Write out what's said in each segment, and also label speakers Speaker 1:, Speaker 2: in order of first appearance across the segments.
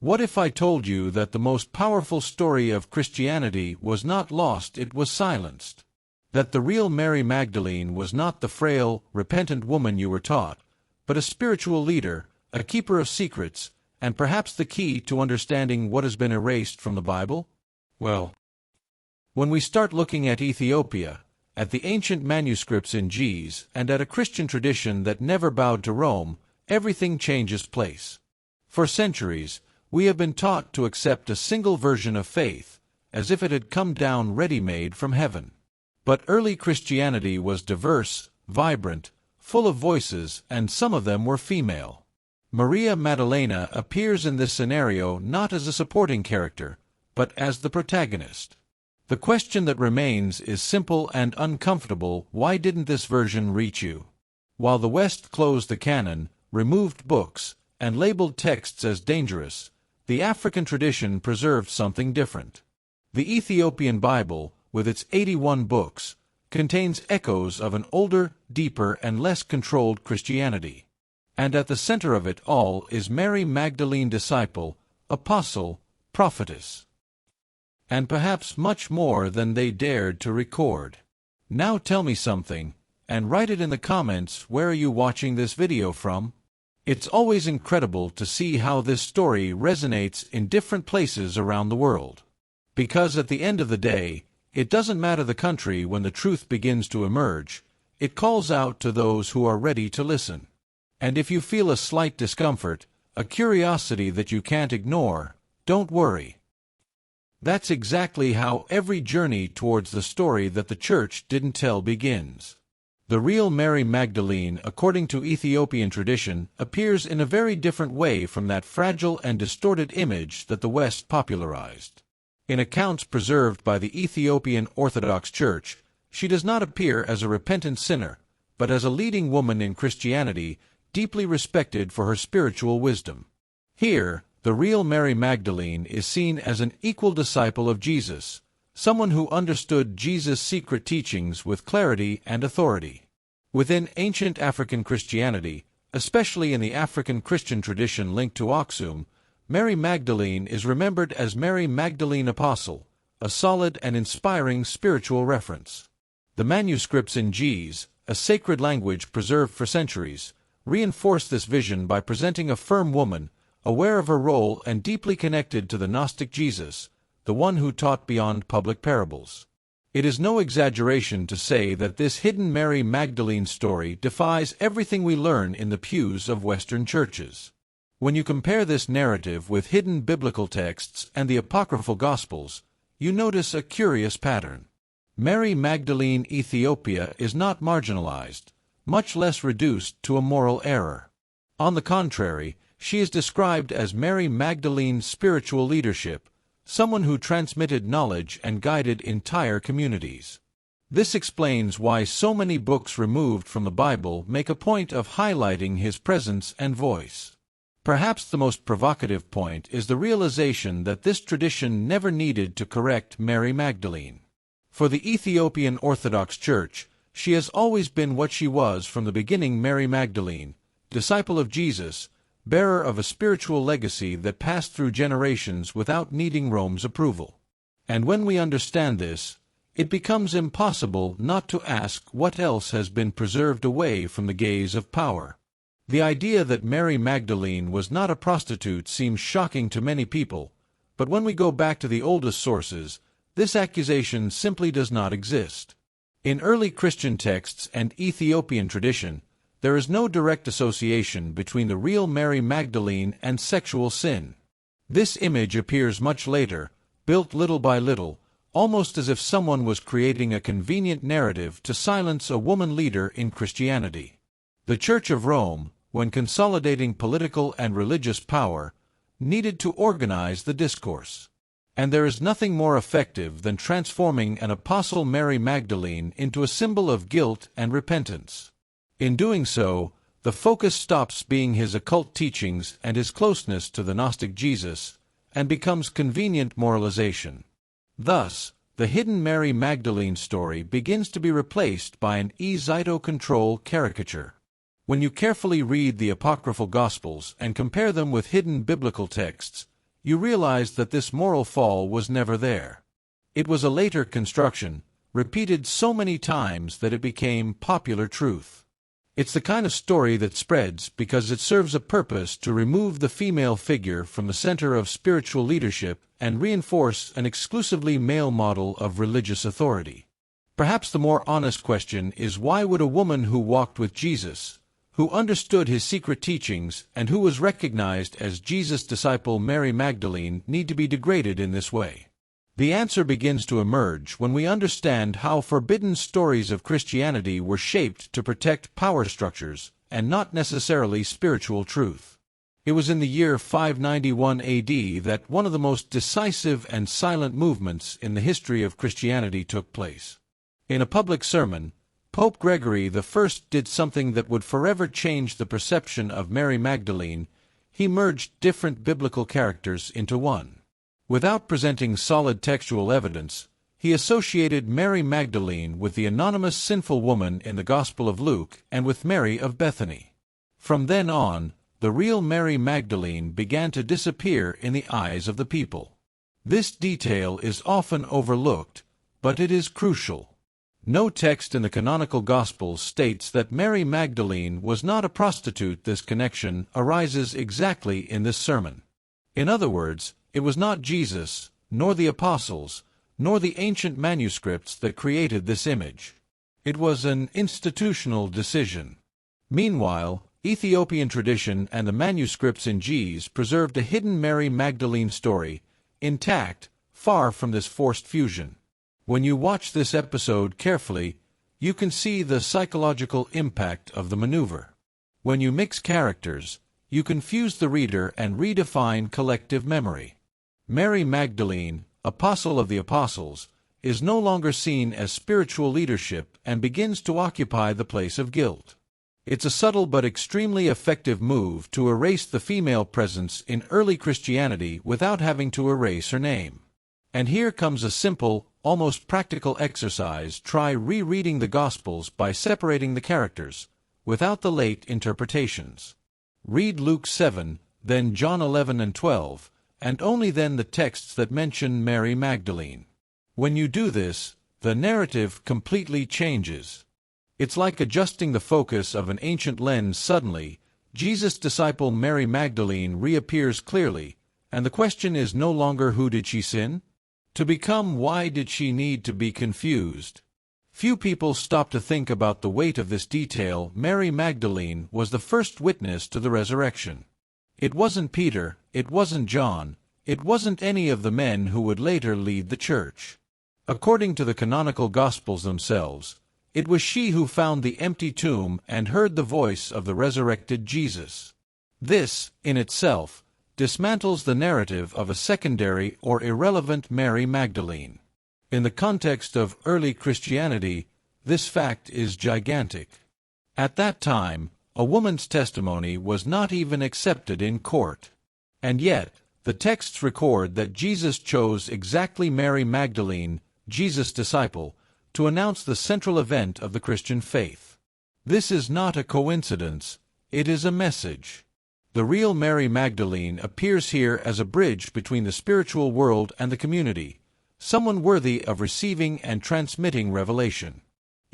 Speaker 1: What if I told you that the most powerful story of Christianity was not lost, it was silenced? That the real Mary Magdalene was not the frail, repentant woman you were taught, but a spiritual leader, a keeper of secrets, and perhaps the key to understanding what has been erased from the Bible? Well, when we start looking at Ethiopia, at the ancient manuscripts in Gs, and at a Christian tradition that never bowed to Rome, everything changes place. For centuries, we have been taught to accept a single version of faith, as if it had come down ready-made from heaven. But early Christianity was diverse, vibrant, full of voices, and some of them were female. Maria Magdalene appears in this scenario not as a supporting character, but as the protagonist. The question that remains is simple and uncomfortable: why didn't this version reach you? While the West closed the canon, removed books, and labeled texts as dangerous, the African tradition preserved something different. The Ethiopian Bible, with its 81 books, contains echoes of an older, deeper, and less controlled Christianity. And at the center of it all is Mary Magdalene, disciple, apostle, prophetess. And perhaps much more than they dared to record. Now tell me something, and write it in the comments. Where are you watching this video from? It's always incredible to see how this story resonates in different places around the world. Because at the end of the day, it doesn't matter the country when the truth begins to emerge, it calls out to those who are ready to listen. And if you feel a slight discomfort, a curiosity that you can't ignore, don't worry. That's exactly how every journey towards the story that the Church didn't tell begins. The real Mary Magdalene, according to Ethiopian tradition, appears in a very different way from that fragile and distorted image that the West popularized. In accounts preserved by the Ethiopian Orthodox Church, she does not appear as a repentant sinner, but as a leading woman in Christianity, deeply respected for her spiritual wisdom. Here, the real Mary Magdalene is seen as an equal disciple of Jesus, someone who understood Jesus' secret teachings with clarity and authority. Within ancient African Christianity, especially in the African Christian tradition linked to Aksum, Mary Magdalene is remembered as Mary Magdalene Apostle, a solid and inspiring spiritual reference. The manuscripts in Gs, a sacred language preserved for centuries, reinforce this vision by presenting a firm woman, aware of her role and deeply connected to the Gnostic Jesus, the one who taught beyond public parables. It is no exaggeration to say that this hidden Mary Magdalene story defies everything we learn in the pews of Western churches. When you compare this narrative with hidden biblical texts and the apocryphal Gospels, you notice a curious pattern. Mary Magdalene Ethiopia is not marginalized, much less reduced to a moral error. On the contrary, she is described as Mary Magdalene's spiritual leadership, someone who transmitted knowledge and guided entire communities. This explains why so many books removed from the Bible make a point of highlighting his presence and voice. Perhaps the most provocative point is the realization that this tradition never needed to correct Mary Magdalene. For the Ethiopian Orthodox Church, she has always been what she was from the beginning: Mary Magdalene, disciple of Jesus, bearer of a spiritual legacy that passed through generations without needing Rome's approval. And when we understand this, it becomes impossible not to ask what else has been preserved away from the gaze of power. The idea that Mary Magdalene was not a prostitute seems shocking to many people, but when we go back to the oldest sources, this accusation simply does not exist. In early Christian texts and Ethiopian tradition, there is no direct association between the real Mary Magdalene and sexual sin. This image appears much later, built little by little, almost as if someone was creating a convenient narrative to silence a woman leader in Christianity. The Church of Rome, when consolidating political and religious power, needed to organize the discourse. And there is nothing more effective than transforming an apostle Mary Magdalene into a symbol of guilt and repentance. In doing so, the focus stops being his occult teachings and his closeness to the Gnostic Jesus, and becomes convenient moralization. Thus, the hidden Mary Magdalene story begins to be replaced by an easy-to-control caricature. When you carefully read the apocryphal Gospels and compare them with hidden biblical texts, you realize that this moral fall was never there. It was a later construction, repeated so many times that it became popular truth. It's the kind of story that spreads because it serves a purpose to remove the female figure from the center of spiritual leadership and reinforce an exclusively male model of religious authority. Perhaps the more honest question is, why would a woman who walked with Jesus, who understood his secret teachings, and who was recognized as Jesus' disciple Mary Magdalene, need to be degraded in this way? The answer begins to emerge when we understand how forbidden stories of Christianity were shaped to protect power structures and not necessarily spiritual truth. It was in the year 591 A.D. that one of the most decisive and silent movements in the history of Christianity took place. In a public sermon, Pope Gregory I did something that would forever change the perception of Mary Magdalene. He merged different biblical characters into one. Without presenting solid textual evidence, he associated Mary Magdalene with the anonymous sinful woman in the Gospel of Luke and with Mary of Bethany. From then on, the real Mary Magdalene began to disappear in the eyes of the people. This detail is often overlooked, but it is crucial. No text in the canonical Gospels states that Mary Magdalene was not a prostitute. This connection arises exactly in this sermon. In other words, it was not Jesus, nor the apostles, nor the ancient manuscripts that created this image. It was an institutional decision. Meanwhile, Ethiopian tradition and the manuscripts in Gs preserved a hidden Mary Magdalene story, intact, far from this forced fusion. When you watch this episode carefully, you can see the psychological impact of the maneuver. When you mix characters, you confuse the reader and redefine collective memory. Mary Magdalene, apostle of the apostles, is no longer seen as spiritual leadership and begins to occupy the place of guilt. It's a subtle but extremely effective move to erase the female presence in early Christianity without having to erase her name. And here comes a simple, almost practical exercise. Try rereading the Gospels by separating the characters, without the late interpretations. Read Luke 7, then John 11 and 12, and only then the texts that mention Mary Magdalene. When you do this, the narrative completely changes. It's like adjusting the focus of an ancient lens. Suddenly, Jesus' disciple Mary Magdalene reappears clearly, and the question is no longer who did she sin? To become why did she need to be confused? Few people stop to think about the weight of this detail. Mary Magdalene was the first witness to the resurrection. It wasn't Peter, it wasn't John, it wasn't any of the men who would later lead the church. According to the canonical Gospels themselves, it was she who found the empty tomb and heard the voice of the resurrected Jesus. This, in itself, dismantles the narrative of a secondary or irrelevant Mary Magdalene. In the context of early Christianity, this fact is gigantic. At that time, a woman's testimony was not even accepted in court. And yet, the texts record that Jesus chose exactly Mary Magdalene, Jesus' disciple, to announce the central event of the Christian faith. This is not a coincidence, it is a message. The real Mary Magdalene appears here as a bridge between the spiritual world and the community, someone worthy of receiving and transmitting revelation.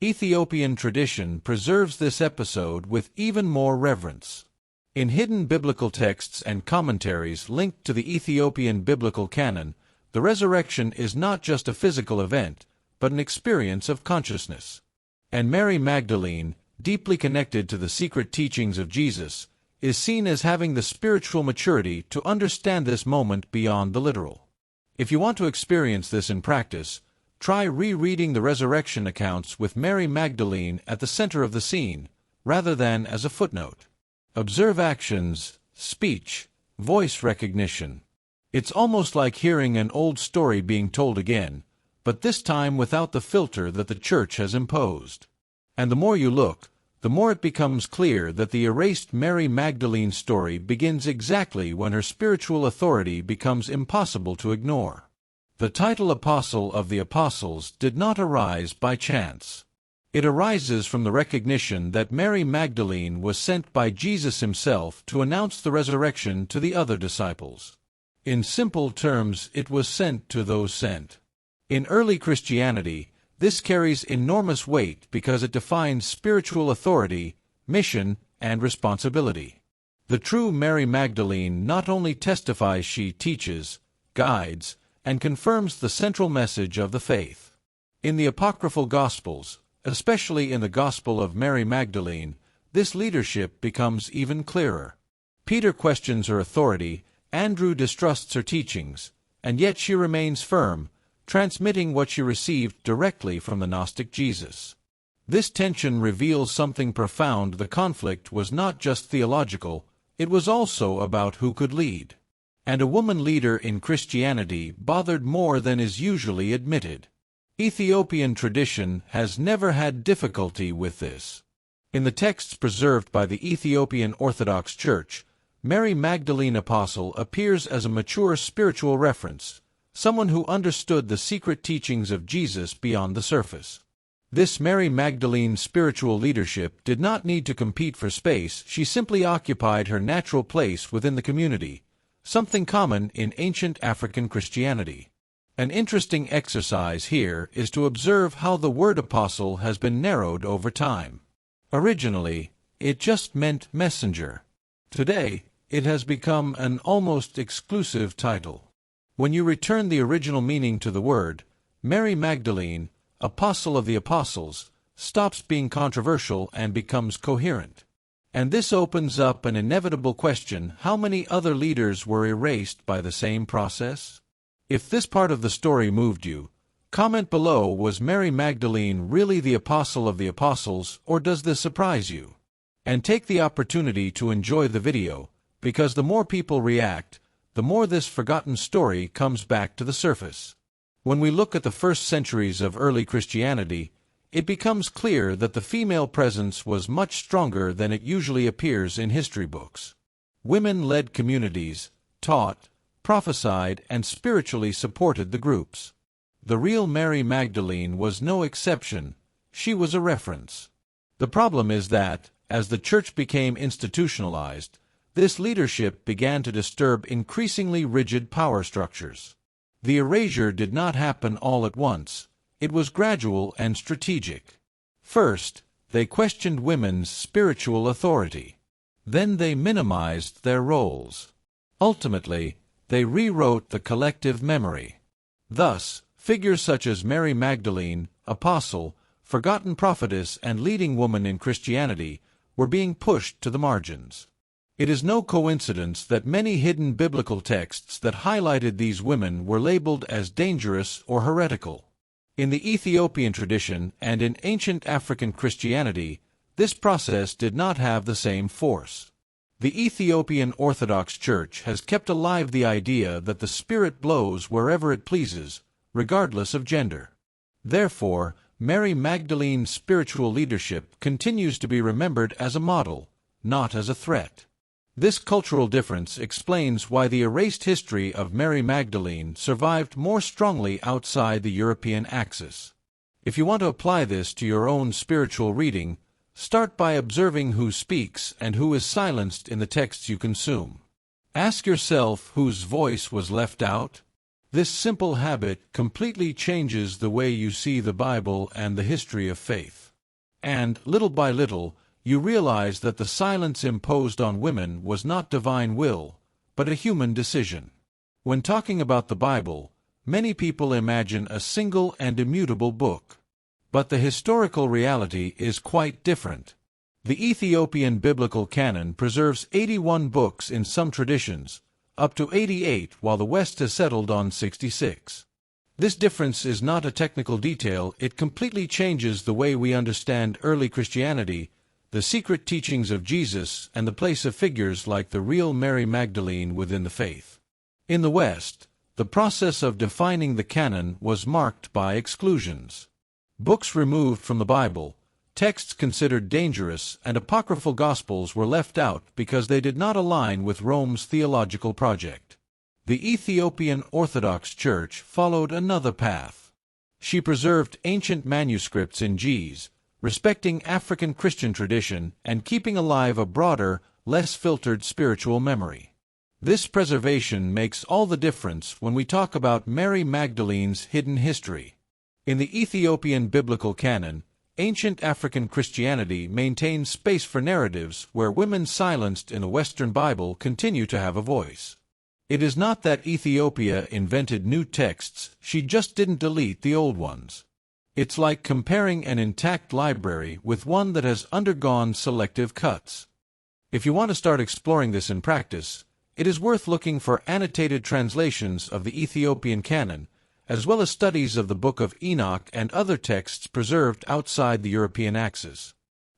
Speaker 1: Ethiopian tradition preserves this episode with even more reverence. In hidden biblical texts and commentaries linked to the Ethiopian biblical canon, the resurrection is not just a physical event, but an experience of consciousness. And Mary Magdalene, deeply connected to the secret teachings of Jesus, is seen as having the spiritual maturity to understand this moment beyond the literal. If you want to experience this in practice, try rereading the resurrection accounts with Mary Magdalene at the center of the scene, rather than as a footnote. Observe actions, speech, voice recognition. It's almost like hearing an old story being told again, but this time without the filter that the Church has imposed. And the more you look, the more it becomes clear that the erased Mary Magdalene story begins exactly when her spiritual authority becomes impossible to ignore. The title Apostle of the Apostles did not arise by chance. It arises from the recognition that Mary Magdalene was sent by Jesus himself to announce the resurrection to the other disciples. In simple terms, it was sent to those sent. In early Christianity, this carries enormous weight because it defines spiritual authority, mission, and responsibility. The true Mary Magdalene not only testifies, she teaches, guides, and confirms the central message of the faith. In the apocryphal Gospels, especially in the Gospel of Mary Magdalene, this leadership becomes even clearer. Peter questions her authority, Andrew distrusts her teachings, and yet she remains firm, transmitting what she received directly from the Gnostic Jesus. This tension reveals something profound. The conflict was not just theological, it was also about who could lead. And a woman leader in Christianity bothered more than is usually admitted. Ethiopian tradition has never had difficulty with this. In the texts preserved by the Ethiopian Orthodox Church, Mary Magdalene Apostle appears as a mature spiritual reference, someone who understood the secret teachings of Jesus beyond the surface. This Mary Magdalene spiritual leadership did not need to compete for space. She simply occupied her natural place within the community, something common in ancient African Christianity. An interesting exercise here is to observe how the word apostle has been narrowed over time. Originally, it just meant messenger. Today, it has become an almost exclusive title. When you return the original meaning to the word, Mary Magdalene, apostle of the apostles, stops being controversial and becomes coherent. And this opens up an inevitable question: how many other leaders were erased by the same process? If this part of the story moved you, comment below. Was Mary Magdalene really the apostle of the apostles, or does this surprise you? And take the opportunity to enjoy the video, because the more people react, the more this forgotten story comes back to the surface. When we look at the first centuries of early Christianity, it becomes clear that the female presence was much stronger than it usually appears in history books. Women led communities, taught, prophesied, and spiritually supported the groups. The real Mary Magdalene was no exception. She was a reference. The problem is that, as the church became institutionalized, this leadership began to disturb increasingly rigid power structures. The erasure did not happen all at once. It was gradual and strategic. First, they questioned women's spiritual authority. Then they minimized their roles. Ultimately, they rewrote the collective memory. Thus, figures such as Mary Magdalene, apostle, forgotten prophetess, and leading woman in Christianity were being pushed to the margins. It is no coincidence that many hidden biblical texts that highlighted these women were labeled as dangerous or heretical. In the Ethiopian tradition and in ancient African Christianity, this process did not have the same force. The Ethiopian Orthodox Church has kept alive the idea that the Spirit blows wherever it pleases, regardless of gender. Therefore, Mary Magdalene's spiritual leadership continues to be remembered as a model, not as a threat. This cultural difference explains why the erased history of Mary Magdalene survived more strongly outside the European axis. If you want to apply this to your own spiritual reading, start by observing who speaks and who is silenced in the texts you consume. Ask yourself whose voice was left out. This simple habit completely changes the way you see the Bible and the history of faith. And, little by little, you realize that the silence imposed on women was not divine will, but a human decision. When talking about the Bible, many people imagine a single and immutable book. But the historical reality is quite different. The Ethiopian biblical canon preserves 81 books in some traditions, up to 88 while the West has settled on 66. This difference is not a technical detail. It completely changes the way we understand early Christianity, the secret teachings of Jesus, and the place of figures like the real Mary Magdalene within the faith. In the West, the process of defining the canon was marked by exclusions. Books removed from the Bible, texts considered dangerous, and apocryphal Gospels were left out because they did not align with Rome's theological project. The Ethiopian Orthodox Church followed another path. She preserved ancient manuscripts in Gs, respecting African Christian tradition and keeping alive a broader, less filtered spiritual memory. This preservation makes all the difference when we talk about Mary Magdalene's hidden history. In the Ethiopian biblical canon, ancient African Christianity maintains space for narratives where women silenced in the Western Bible continue to have a voice. It is not that Ethiopia invented new texts, she just didn't delete the old ones. It's like comparing an intact library with one that has undergone selective cuts. If you want to start exploring this in practice, it is worth looking for annotated translations of the Ethiopian canon, as well as studies of the Book of Enoch and other texts preserved outside the European axis.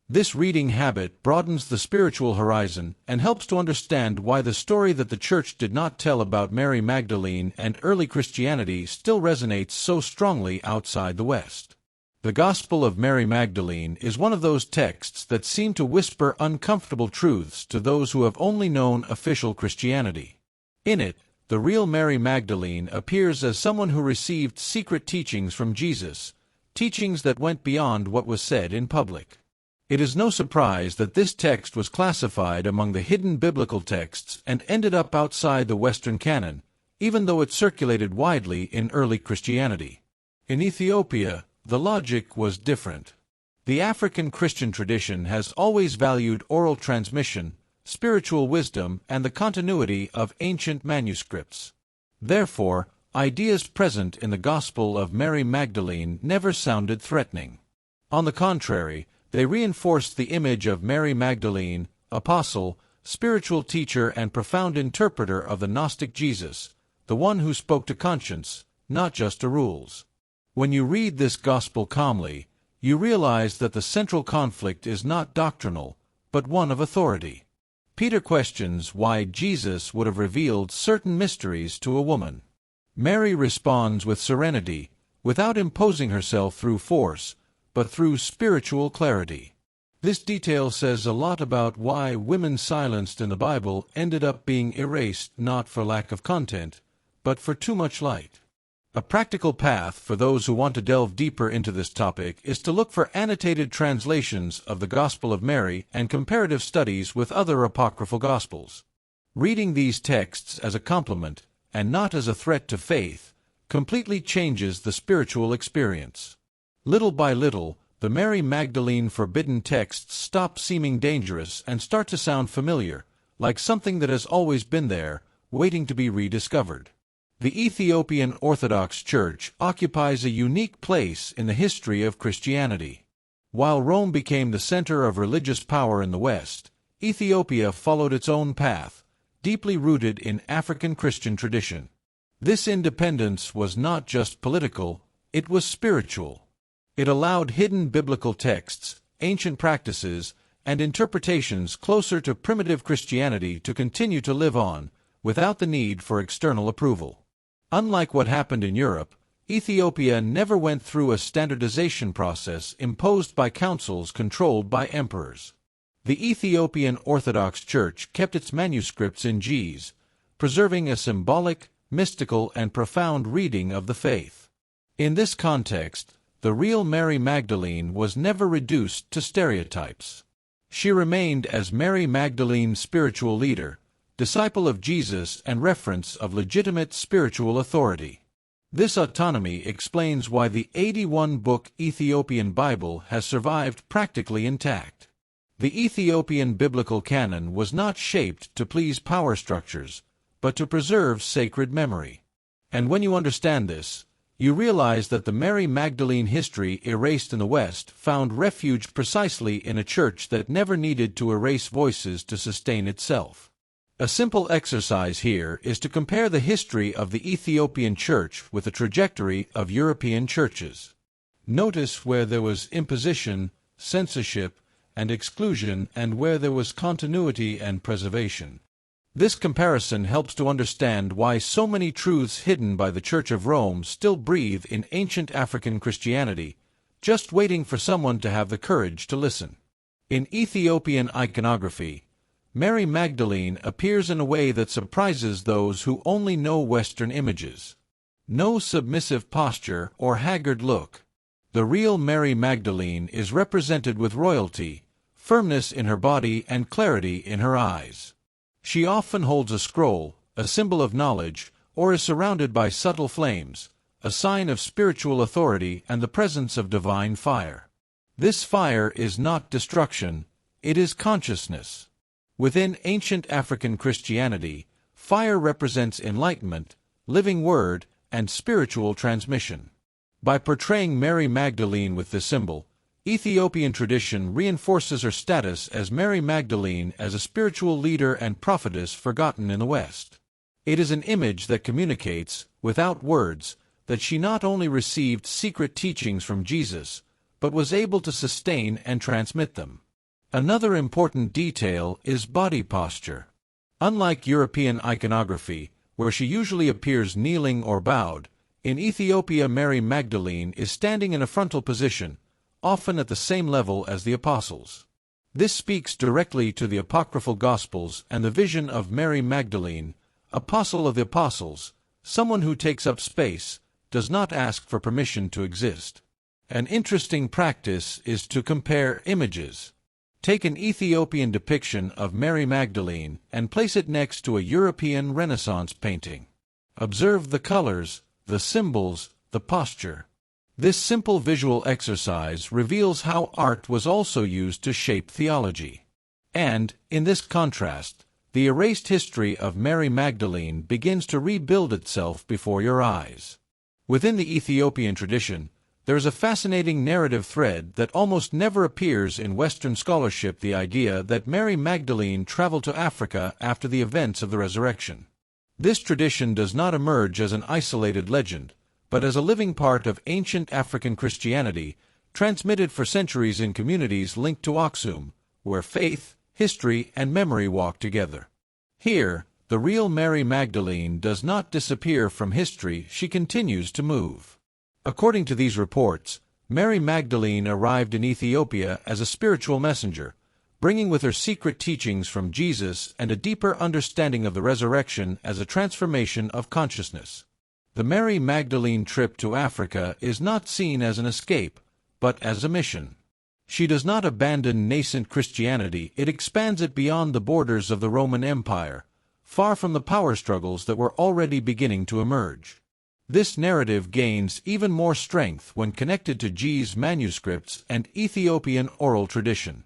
Speaker 1: This reading habit broadens the spiritual horizon and helps to understand why the story that the Church did not tell about Mary Magdalene and early Christianity still resonates so strongly outside the West. The Gospel of Mary Magdalene is one of those texts that seem to whisper uncomfortable truths to those who have only known official Christianity. In it, the real Mary Magdalene appears as someone who received secret teachings from Jesus, teachings that went beyond what was said in public. It is no surprise that this text was classified among the hidden biblical texts and ended up outside the Western canon, even though it circulated widely in early Christianity. In Ethiopia, the logic was different. The African Christian tradition has always valued oral transmission, spiritual wisdom, and the continuity of ancient manuscripts. Therefore, ideas present in the Gospel of Mary Magdalene never sounded threatening. On the contrary, they reinforced the image of Mary Magdalene, apostle, spiritual teacher, and profound interpreter of the Gnostic Jesus, the one who spoke to conscience, not just to rules. When you read this gospel calmly, you realize that the central conflict is not doctrinal, but one of authority. Peter questions why Jesus would have revealed certain mysteries to a woman. Mary responds with serenity, without imposing herself through force, but through spiritual clarity. This detail says a lot about why women silenced in the Bible ended up being erased not for lack of content, but for too much light. A practical path for those who want to delve deeper into this topic is to look for annotated translations of the Gospel of Mary and comparative studies with other apocryphal Gospels. Reading these texts as a complement, and not as a threat to faith, completely changes the spiritual experience. Little by little, the Mary Magdalene forbidden texts stop seeming dangerous and start to sound familiar, like something that has always been there, waiting to be rediscovered. The Ethiopian Orthodox Church occupies a unique place in the history of Christianity. While Rome became the center of religious power in the West, Ethiopia followed its own path, deeply rooted in African Christian tradition. This independence was not just political, it was spiritual. It allowed hidden biblical texts, ancient practices, and interpretations closer to primitive Christianity to continue to live on, without the need for external approval. Unlike what happened in Europe, Ethiopia never went through a standardization process imposed by councils controlled by emperors. The Ethiopian Orthodox Church kept its manuscripts in Ge'ez, preserving a symbolic, mystical, and profound reading of the faith. In this context, the real Mary Magdalene was never reduced to stereotypes. She remained as Mary Magdalene's spiritual leader, disciple of Jesus, and reference of legitimate spiritual authority. This autonomy explains why the 81-book Ethiopian Bible has survived practically intact. The Ethiopian biblical canon was not shaped to please power structures, but to preserve sacred memory. And when you understand this, you realize that the Mary Magdalene history erased in the West found refuge precisely in a church that never needed to erase voices to sustain itself. A simple exercise here is to compare the history of the Ethiopian church with the trajectory of European churches. Notice where there was imposition, censorship, and exclusion, and where there was continuity and preservation. This comparison helps to understand why so many truths hidden by the Church of Rome still breathe in ancient African Christianity, just waiting for someone to have the courage to listen. In Ethiopian iconography, Mary Magdalene appears in a way that surprises those who only know Western images. No submissive posture or haggard look. The real Mary Magdalene is represented with royalty, firmness in her body, and clarity in her eyes. She often holds a scroll, a symbol of knowledge, or is surrounded by subtle flames, a sign of spiritual authority and the presence of divine fire. This fire is not destruction, it is consciousness. Within ancient African Christianity, fire represents enlightenment, living word, and spiritual transmission. By portraying Mary Magdalene with this symbol, Ethiopian tradition reinforces her status as Mary Magdalene as a spiritual leader and prophetess forgotten in the West. It is an image that communicates, without words, that she not only received secret teachings from Jesus, but was able to sustain and transmit them. Another important detail is body posture. Unlike European iconography, where she usually appears kneeling or bowed, in Ethiopia Mary Magdalene is standing in a frontal position, often at the same level as the apostles. This speaks directly to the apocryphal Gospels and the vision of Mary Magdalene, apostle of the apostles, someone who takes up space, does not ask for permission to exist. An interesting practice is to compare images. Take an Ethiopian depiction of Mary Magdalene and place it next to a European Renaissance painting. Observe the colors, the symbols, the posture. This simple visual exercise reveals how art was also used to shape theology. And, in this contrast, the erased history of Mary Magdalene begins to rebuild itself before your eyes. Within the Ethiopian tradition, there is a fascinating narrative thread that almost never appears in Western scholarship: the idea that Mary Magdalene traveled to Africa after the events of the resurrection. This tradition does not emerge as an isolated legend, but as a living part of ancient African Christianity, transmitted for centuries in communities linked to Aksum, where faith, history, and memory walk together. Here, the real Mary Magdalene does not disappear from history, she continues to move. According to these reports, Mary Magdalene arrived in Ethiopia as a spiritual messenger, bringing with her secret teachings from Jesus and a deeper understanding of the resurrection as a transformation of consciousness. The Mary Magdalene trip to Africa is not seen as an escape, but as a mission. She does not abandon nascent Christianity, it expands it beyond the borders of the Roman Empire, far from the power struggles that were already beginning to emerge. This narrative gains even more strength when connected to G's manuscripts and Ethiopian oral tradition.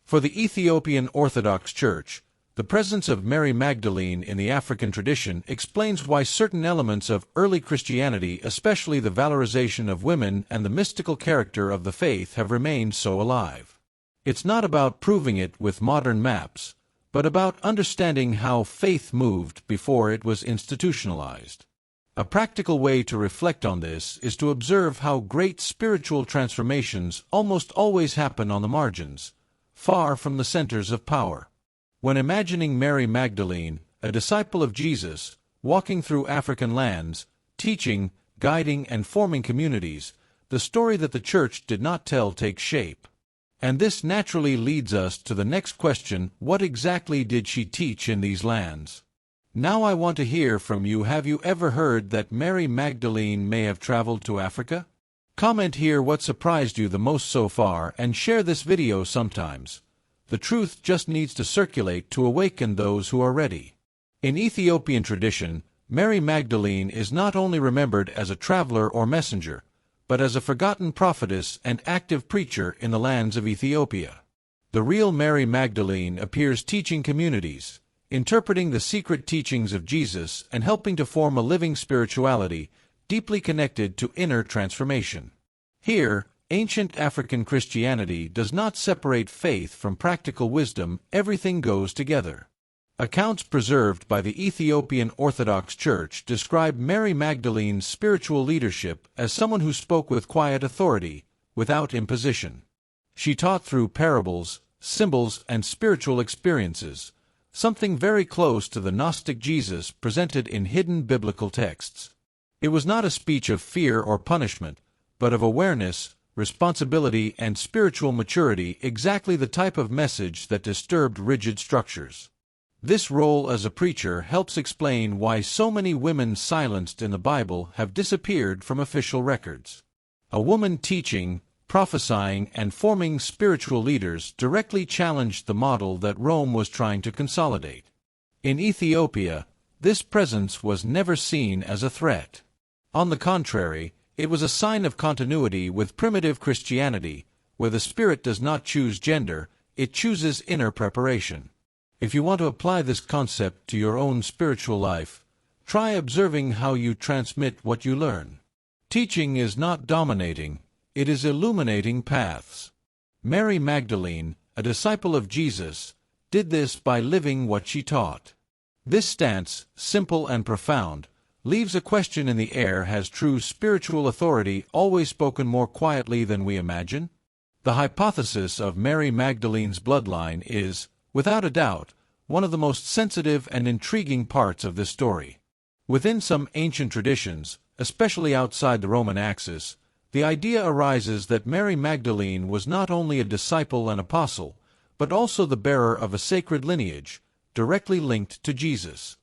Speaker 1: For the Ethiopian Orthodox Church, the presence of Mary Magdalene in the African tradition explains why certain elements of early Christianity, especially the valorization of women and the mystical character of the faith, have remained so alive. It's not about proving it with modern maps, but about understanding how faith moved before it was institutionalized. A practical way to reflect on this is to observe how great spiritual transformations almost always happen on the margins, far from the centers of power. When imagining Mary Magdalene, a disciple of Jesus, walking through African lands, teaching, guiding, and forming communities, the story that the Church did not tell takes shape. And this naturally leads us to the next question: what exactly did she teach in these lands? Now I want to hear from you. Have you ever heard that Mary Magdalene may have traveled to Africa? Comment here what surprised you the most so far and share this video sometimes. The truth just needs to circulate to awaken those who are ready. In Ethiopian tradition, Mary Magdalene is not only remembered as a traveler or messenger, but as a forgotten prophetess and active preacher in the lands of Ethiopia. The real Mary Magdalene appears teaching communities, interpreting the secret teachings of Jesus and helping to form a living spirituality deeply connected to inner transformation. Here, ancient African Christianity does not separate faith from practical wisdom, everything goes together. Accounts preserved by the Ethiopian Orthodox Church describe Mary Magdalene's spiritual leadership as someone who spoke with quiet authority, without imposition. She taught through parables, symbols, and spiritual experiences, something very close to the Gnostic Jesus presented in hidden biblical texts. It was not a speech of fear or punishment, but of awareness, responsibility, and spiritual maturity, exactly the type of message that disturbed rigid structures. This role as a preacher helps explain why so many women silenced in the Bible have disappeared from official records. A woman teaching, prophesying, and forming spiritual leaders directly challenged the model that Rome was trying to consolidate. In Ethiopia, this presence was never seen as a threat. On the contrary, it was a sign of continuity with primitive Christianity, where the Spirit does not choose gender, it chooses inner preparation. If you want to apply this concept to your own spiritual life, try observing how you transmit what you learn. Teaching is not dominating, it is illuminating paths. Mary Magdalene, a disciple of Jesus, did this by living what she taught. This stance, simple and profound, leaves a question in the air: has true spiritual authority always spoken more quietly than we imagine? The hypothesis of Mary Magdalene's bloodline is, without a doubt, one of the most sensitive and intriguing parts of this story. Within some ancient traditions, especially outside the Roman axis, the idea arises that Mary Magdalene was not only a disciple and apostle, but also the bearer of a sacred lineage, directly linked to Jesus.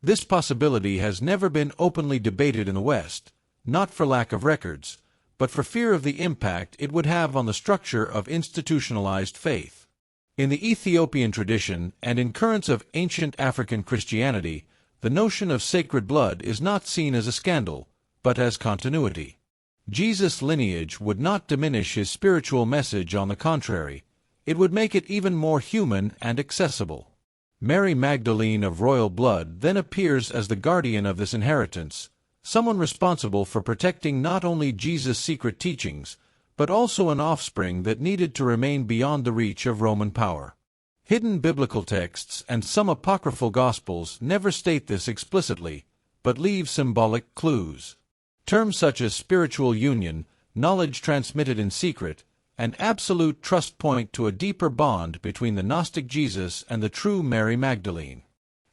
Speaker 1: This possibility has never been openly debated in the West, not for lack of records, but for fear of the impact it would have on the structure of institutionalized faith. In the Ethiopian tradition and in currents of ancient African Christianity, the notion of sacred blood is not seen as a scandal, but as continuity. Jesus' lineage would not diminish his spiritual message; on the contrary, it would make it even more human and accessible. Mary Magdalene of royal blood then appears as the guardian of this inheritance, someone responsible for protecting not only Jesus' secret teachings, but also an offspring that needed to remain beyond the reach of Roman power. Hidden biblical texts and some apocryphal Gospels never state this explicitly, but leave symbolic clues. Terms such as spiritual union, knowledge transmitted in secret, and absolute trust point to a deeper bond between the Gnostic Jesus and the true Mary Magdalene.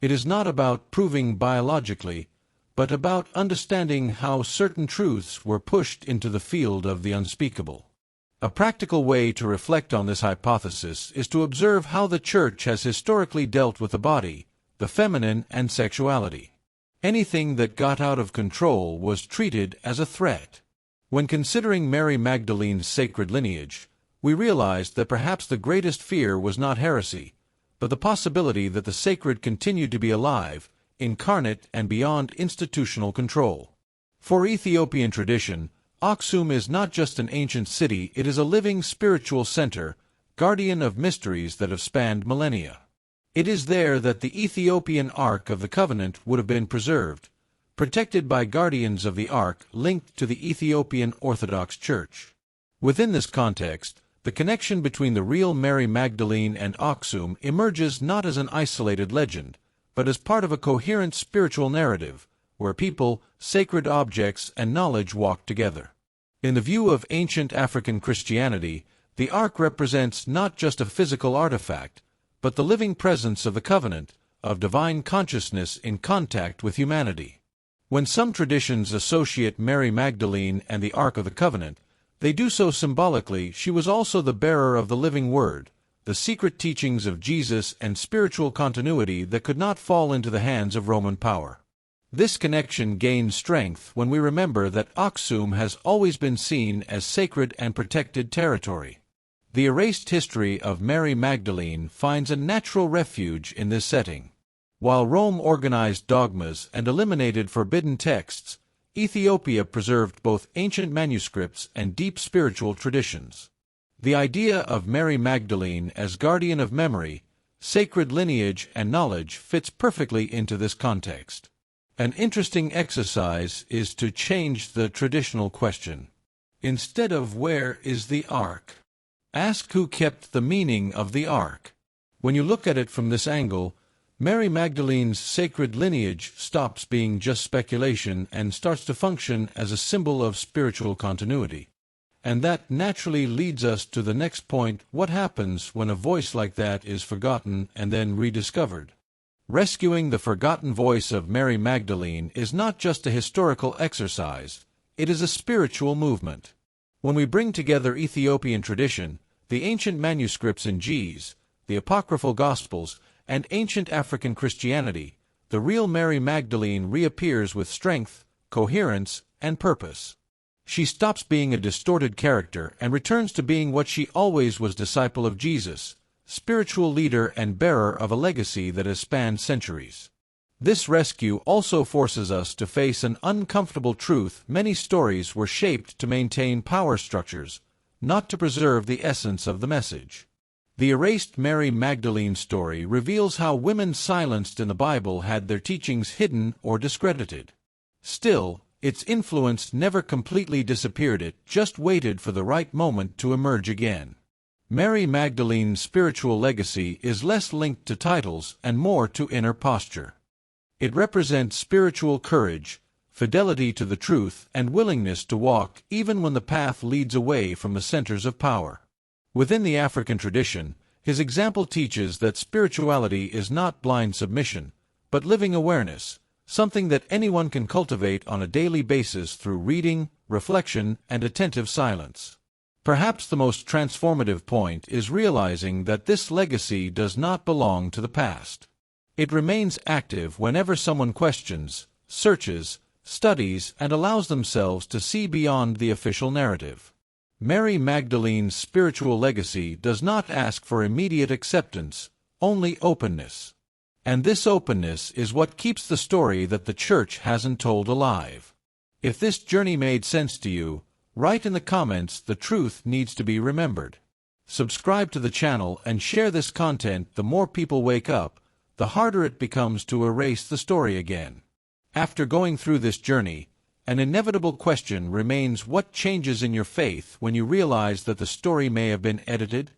Speaker 1: It is not about proving biologically, but about understanding how certain truths were pushed into the field of the unspeakable. A practical way to reflect on this hypothesis is to observe how the Church has historically dealt with the body, the feminine, and sexuality. Anything that got out of control was treated as a threat. When considering Mary Magdalene's sacred lineage, we realized that perhaps the greatest fear was not heresy, but the possibility that the sacred continued to be alive, incarnate, and beyond institutional control. For Ethiopian tradition, Aksum is not just an ancient city, it is a living spiritual center, guardian of mysteries that have spanned millennia. It is there that the Ethiopian Ark of the Covenant would have been preserved, protected by guardians of the Ark linked to the Ethiopian Orthodox Church. Within this context, the connection between the real Mary Magdalene and Aksum emerges not as an isolated legend, but as part of a coherent spiritual narrative, where people, sacred objects, and knowledge walk together. In the view of ancient African Christianity, the Ark represents not just a physical artifact, but the living presence of the covenant, of divine consciousness in contact with humanity. When some traditions associate Mary Magdalene and the Ark of the Covenant, they do so symbolically. She was also the bearer of the living Word, the secret teachings of Jesus, and spiritual continuity that could not fall into the hands of Roman power. This connection gains strength when we remember that Aksum has always been seen as sacred and protected territory. The erased history of Mary Magdalene finds a natural refuge in this setting. While Rome organized dogmas and eliminated forbidden texts, Ethiopia preserved both ancient manuscripts and deep spiritual traditions. The idea of Mary Magdalene as guardian of memory, sacred lineage, and knowledge fits perfectly into this context. An interesting exercise is to change the traditional question. Instead of "Where is the Ark?" ask who kept the meaning of the Ark. When you look at it from this angle, Mary Magdalene's sacred lineage stops being just speculation and starts to function as a symbol of spiritual continuity. And that naturally leads us to the next point: what happens when a voice like that is forgotten and then rediscovered? Rescuing the forgotten voice of Mary Magdalene is not just a historical exercise, it is a spiritual movement. When we bring together Ethiopian tradition, the ancient manuscripts in Gs, the apocryphal Gospels, and ancient African Christianity, the real Mary Magdalene reappears with strength, coherence, and purpose. She stops being a distorted character and returns to being what she always was: disciple of Jesus, spiritual leader and bearer of a legacy that has spanned centuries. This rescue also forces us to face an uncomfortable truth: many stories were shaped to maintain power structures, not to preserve the essence of the message. The erased Mary Magdalene story reveals how women silenced in the Bible had their teachings hidden or discredited. Still, its influence never completely disappeared, it just waited for the right moment to emerge again. Mary Magdalene's spiritual legacy is less linked to titles and more to inner posture. It represents spiritual courage, fidelity to the truth, and willingness to walk even when the path leads away from the centers of power. Within the African tradition, his example teaches that spirituality is not blind submission, but living awareness, something that anyone can cultivate on a daily basis through reading, reflection, and attentive silence. Perhaps the most transformative point is realizing that this legacy does not belong to the past. It remains active whenever someone questions, searches, studies, and allows themselves to see beyond the official narrative. Mary Magdalene's spiritual legacy does not ask for immediate acceptance, only openness. And this openness is what keeps the story that the Church hasn't told alive. If this journey made sense to you, write in the comments: the truth needs to be remembered. Subscribe to the channel and share this content. The more people wake up, the harder it becomes to erase the story again. After going through this journey, an inevitable question remains: what changes in your faith when you realize that the story may have been edited?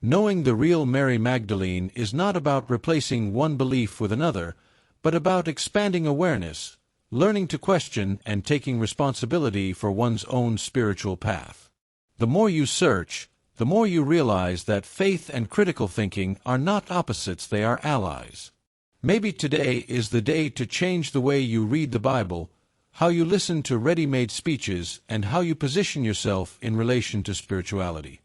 Speaker 1: Knowing the real Mary Magdalene is not about replacing one belief with another, but about expanding awareness, learning to question, and taking responsibility for one's own spiritual path. The more you search, the more you realize that faith and critical thinking are not opposites, they are allies. Maybe today is the day to change the way you read the Bible, how you listen to ready-made speeches, and how you position yourself in relation to spirituality.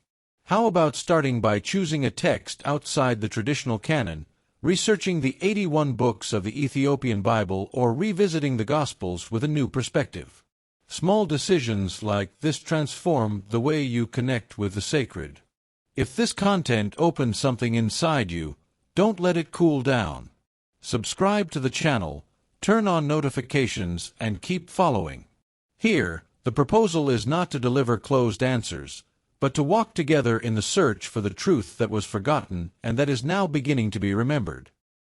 Speaker 1: How about starting by choosing a text outside the traditional canon, researching the 81 books of the Ethiopian Bible, or revisiting the Gospels with a new perspective? Small decisions like this transform the way you connect with the sacred. If this content opens something inside you, don't let it cool down. Subscribe to the channel, turn on notifications, and keep following. Here, the proposal is not to deliver closed answers, but to walk together in the search for the truth that was forgotten and that is now beginning to be remembered.